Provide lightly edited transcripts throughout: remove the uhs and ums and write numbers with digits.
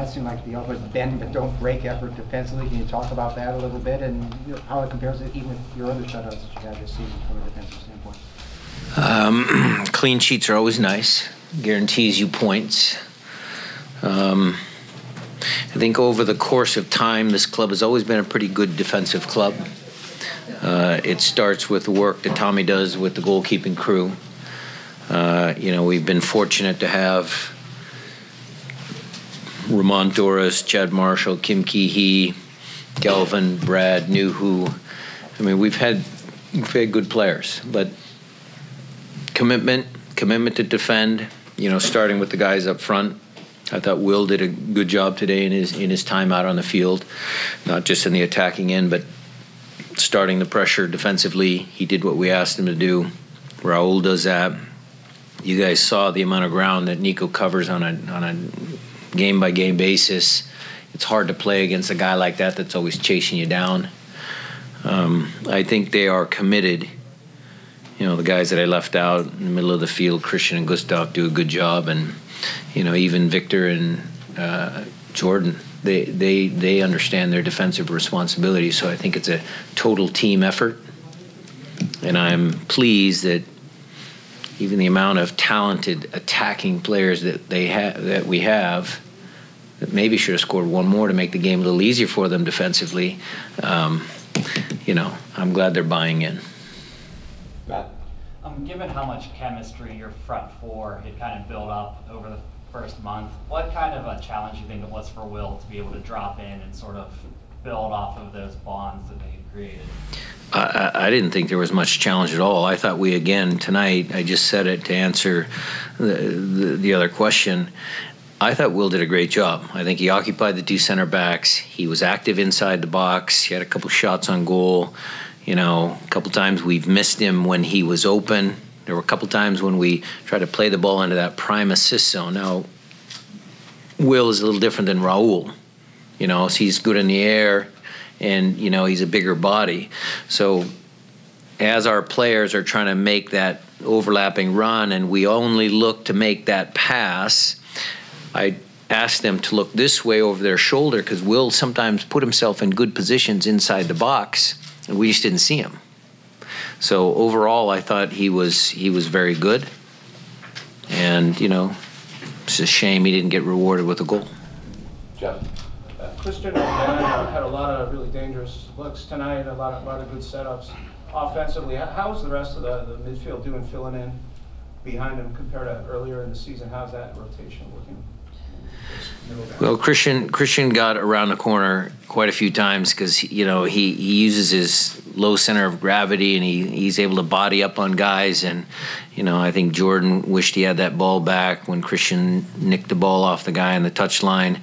that seemed like the ultimate bend but don't break effort defensively. Can you talk about that a little bit and how it compares to even with your other shutouts that you had this season from a defensive standpoint? Clean sheets are always nice. Guarantees you points. I think over the course of time, this club has always been a pretty good defensive club. It starts with the work that Tommy does with the goalkeeping crew. We've been fortunate to have Ramon Doris, Chad Marshall, Kim Ki-hee, Galvin, Brad, Nuhu. I mean, we've had good players, but commitment to defend. Starting with the guys up front. I thought Will did a good job today in his time out on the field, not just in the attacking end, but starting the pressure defensively. He did what we asked him to do. Raul does that. You guys saw the amount of ground that Nico covers on a game-by-game basis. It's hard to play against a guy like that that's always chasing you down. I think they are committed. The guys that I left out in the middle of the field, Christian and Gustav, do a good job, and even Victor and Jordan, they understand their defensive responsibility. So I think it's a total team effort, and I'm pleased that even the amount of talented attacking players that we have, that maybe should have scored one more to make the game a little easier for them defensively. I'm glad they're buying in. Given how much chemistry your front four had kind of built up over the first month, what kind of a challenge do you think it was for Will to be able to drop in and sort of build off of those bonds that they had created? I didn't think there was much challenge at all. I thought we, again, tonight, I just said it to answer the other question, I thought Will did a great job. I think he occupied the two center backs. He was active inside the box. He had a couple shots on goal. A couple times we've missed him when he was open. There were a couple times when we tried to play the ball into that prime assist zone. Now, Will is a little different than Raul. So he's good in the air, and, he's a bigger body. So as our players are trying to make that overlapping run and we only look to make that pass, I asked them to look this way over their shoulder because Will sometimes put himself in good positions inside the box, and we just didn't see him. So overall, I thought he was very good, and it's a shame he didn't get rewarded with a goal. Jeff, Christian had a lot of really dangerous looks tonight, a lot of good setups offensively. How's the rest of the midfield doing, filling in behind him compared to earlier in the season? How's that rotation looking? Well, Christian got around the corner quite a few times because he uses his low center of gravity, and he's able to body up on guys. And I think Jordan wished he had that ball back when Christian nicked the ball off the guy on the touchline.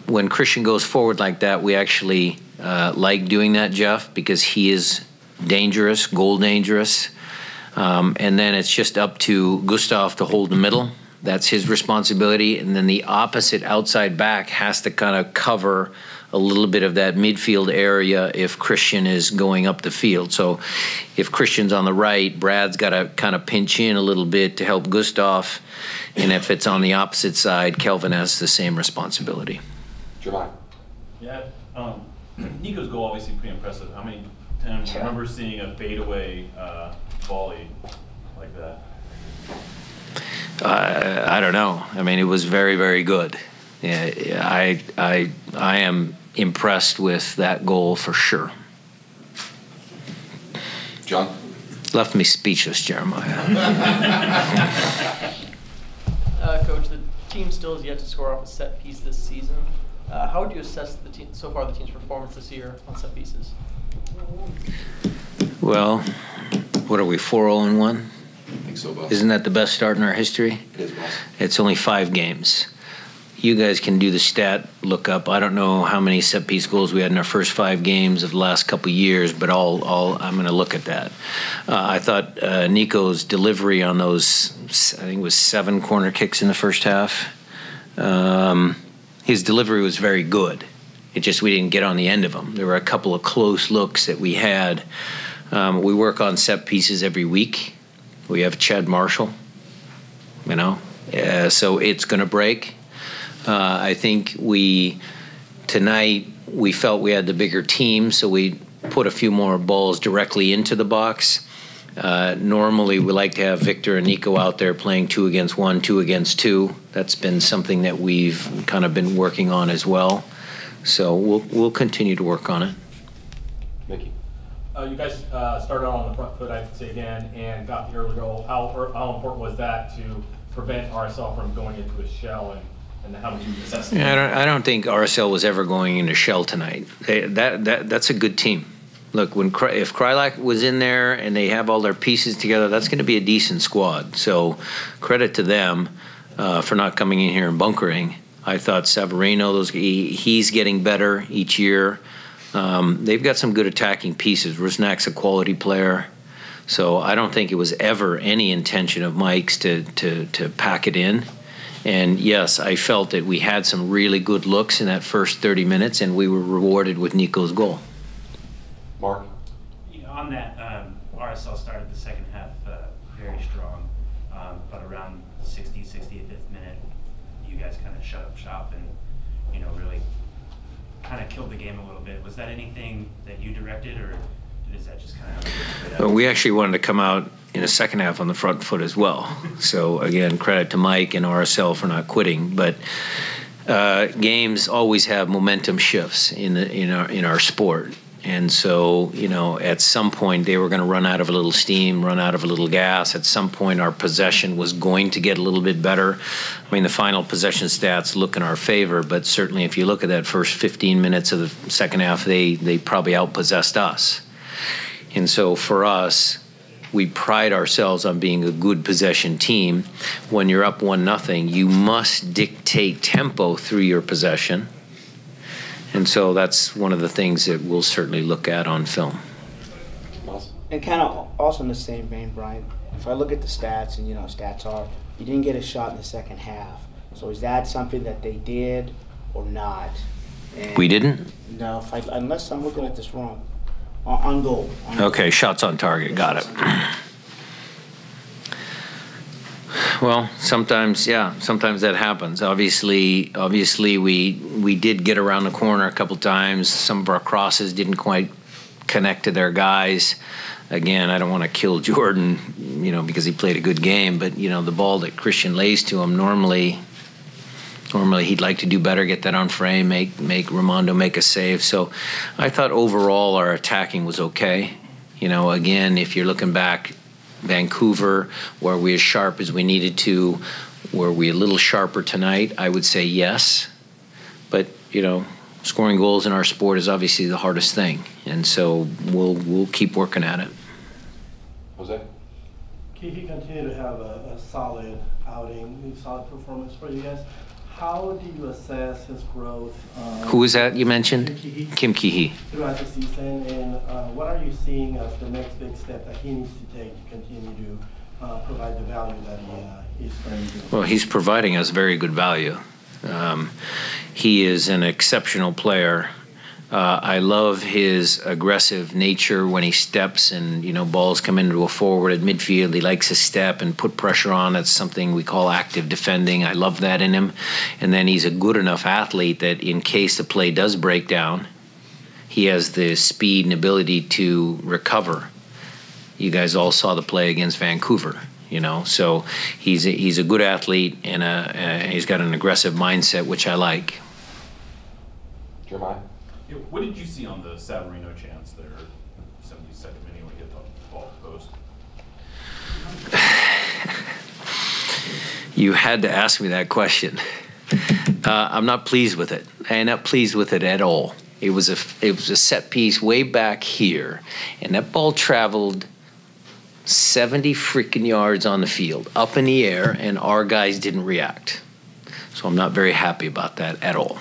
When Christian goes forward like that, we actually like doing that, Jeff, because he is dangerous, goal dangerous. And then it's just up to Gustav to hold the middle. That's his responsibility. And then the opposite outside back has to kind of cover a little bit of that midfield area if Christian is going up the field. So if Christian's on the right, Brad's got to kind of pinch in a little bit to help Gustav. And if it's on the opposite side, Kelvin has the same responsibility. Jeremiah. Yeah, Nico's goal obviously pretty impressive. How many times do you remember seeing a fadeaway volley like that? I don't know. I mean, it was very, very good. Yeah, I am impressed with that goal for sure. John? Left me speechless, Jeremiah. Coach, the team still has yet to score off a set piece this season. How would you assess the team so far, the team's performance this year on set pieces? Well, what are we, 4-0-1? I think so, boss. Isn't that the best start in our history? It is, boss. It's only 5 games. You guys can do the stat look up. I don't know how many set piece goals we had in our first 5 games of the last couple of years, but I'm going to look at that. I thought Nico's delivery on those, I think it was 7 corner kicks in the first half. His delivery was very good. It just, we didn't get on the end of them. There were a couple of close looks that we had. We work on set pieces every week. We have Chad Marshall, so it's going to break. I think tonight we felt we had the bigger team, so we put a few more balls directly into the box. Normally, we like to have Victor and Nico out there playing 2 against 1, 2 against 2. That's been something that we've kind of been working on as well. So we'll continue to work on it. Mickey. You guys started on the front foot, I'd say again, and got the early goal. How important was that to prevent RSL from going into a shell, and how would you assess that? Yeah, I don't think RSL was ever going into shell tonight. That's a good team. Look, if Krylak was in there and they have all their pieces together, that's going to be a decent squad. So credit to them for not coming in here and bunkering. I thought Savarino, he's getting better each year. They've got some good attacking pieces. Rusnak's a quality player. So I don't think it was ever any intention of Mike's to pack it in. And yes, I felt that we had some really good looks in that first 30 minutes, and we were rewarded with Nico's goal. Mark. On that, RSL started the second half very strong, but around 65th minute, you guys kind of shut up shop and, really kind of killed the game a little bit. Was that anything that you directed, or is that just kind of? Well, we actually wanted to come out in the second half on the front foot as well. So again, credit to Mike and RSL for not quitting. But games always have momentum shifts in our sport. And so, at some point they were going to run out of a little steam, run out of a little gas. At some point our possession was going to get a little bit better. I mean, the final possession stats look in our favor, but certainly if you look at that first 15 minutes of the second half, they probably outpossessed us. And so for us, we pride ourselves on being a good possession team. When you're up 1-0, you must dictate tempo through your possession. And so that's one of the things that we'll certainly look at on film. And kind of also in the same vein, Brian, if I look at the stats, and stats are, you didn't get a shot in the second half. So is that something that they did or not? And we didn't? No, unless I'm looking at this wrong. On goal. Okay, shots on target, got it. Well, sometimes that happens. Obviously, we did get around the corner a couple times. Some of our crosses didn't quite connect to their guys. Again, I don't want to kill Jordan, because he played a good game. But the ball that Christian lays to him, normally he'd like to do better, get that on frame, make Raimondo make a save. So, I thought overall our attacking was okay. Again, if you're looking back. Vancouver, were we as sharp as we needed to? Were we a little sharper tonight? I would say yes. But, scoring goals in our sport is obviously the hardest thing. And so we'll keep working at it. Jose? He continued to have a solid outing, solid performance for you guys. How do you assess his growth? Who was that you mentioned? Kim Ki-hee. Throughout the season, and what are you seeing as the next big step that he needs to take to continue to provide the value that he's going to do? Well, he's providing us very good value. He is an exceptional player. I love his aggressive nature when he steps and, balls come into a forward at midfield. He likes to step and put pressure on. That's something we call active defending. I love that in him. And then he's a good enough athlete that in case the play does break down, he has the speed and ability to recover. You guys all saw the play against Vancouver, So he's a good athlete and he's got an aggressive mindset, which I like. Jeremiah? What did you see on the Savarino chance there, 72nd minute when he hit the ball post? You had to ask me that question. I'm not pleased with it. I'm not pleased with it at all. It was a set piece way back here, and that ball traveled 70 freaking yards on the field, up in the air, and our guys didn't react. So I'm not very happy about that at all.